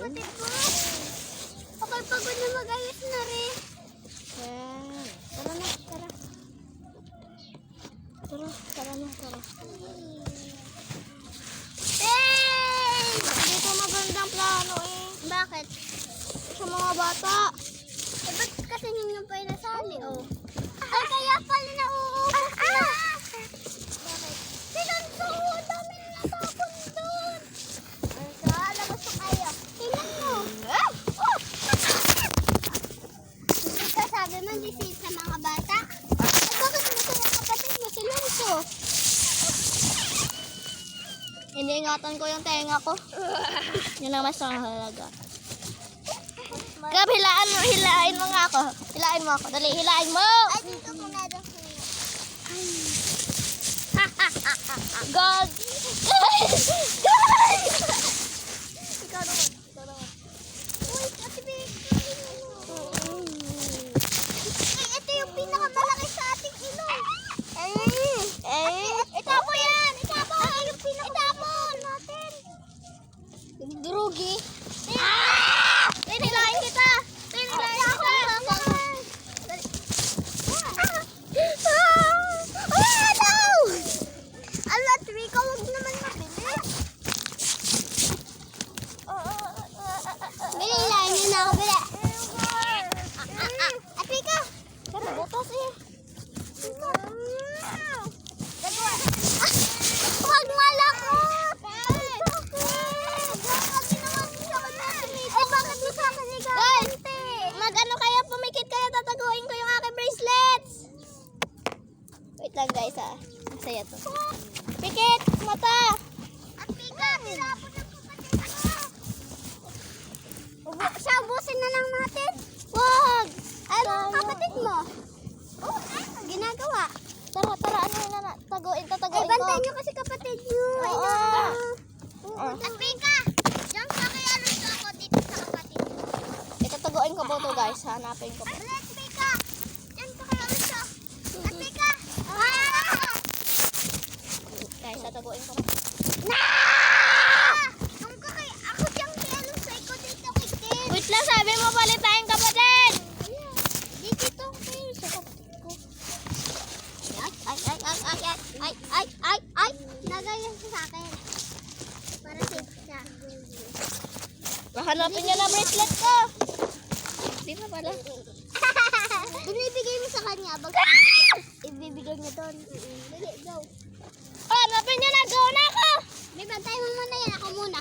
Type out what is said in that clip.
kapatid mo. Kapag pagod na mag-ayos na rin. Yan. Tara na, tara. Tara na. Hey! Dito magandang plano eh. Bakit? Sa mga bata. Eh, ba't kasi ninyo pa yung nasali, oh? Ay, kaya pala nauubos na. Bakit? Sinunso, dami na natapon doon. Ay, labas na kayo. Tingnan mo. Ika, sabi mo, disin sa mga bata. Eh, bakit mo sa kapatid mo sinunso? Iniingatan ko yung tenga ko. Yun ang mas mahalaga. Gab, hilain mo nga ako. Hilain mo ako. Dali, hilain mo! Ay, dito ko na daw. God! Ikaw naman. Uy, Ate Vic. Ay, ito yung pinakamalaki sa ating ilong. Itapon yan! Itapon! Ay, yung pinakamalaki natin. Drugi. Tinilain kita! Tinilain kita! Ala, Trika, huwag naman mabilis. Bililain niyo na ako, bila. Trika! Pero butas eh. Huwag malakot! Ay, bakit mo sa akin Guys, mag-ano kayo, pumikit kayo, tataguin ko yung aking bracelets. Wait lang guys ah. Masaya to. Pikit! Mata! Trika, tinapon ng kapatid mo. Siya, ubusin na lang natin. Wag! Ano ang kapatid mo? Oh, ginagawa. Tara, ano na tataguin Ay, ko. bantay niyo kasi kapatid niyo. Oo. Trika, diyan ka kay Alonso ako dito sa kapatid mo. Itataguin ko po to guys. Hanapin ko po. Wala, Trika. Diyan ka kay Alonso. Trika. Guys, tataguin ko. Doon ka kay, ako diyan kay Alonso. Ikaw dito kay Ken. Wait lang, sabi mo palit tayong kapatid! Dito kayo sa kapatid ko. Ay. Nagayan siya sa akin. Para safe siya. Hanapin niya na bracelet ko. Di ba pala? Binibigay mo sa kanya. Ibibigay niya doon. Dali, go. Hanapin niya na, go na ako! May bantay mo muna yan. Ako muna.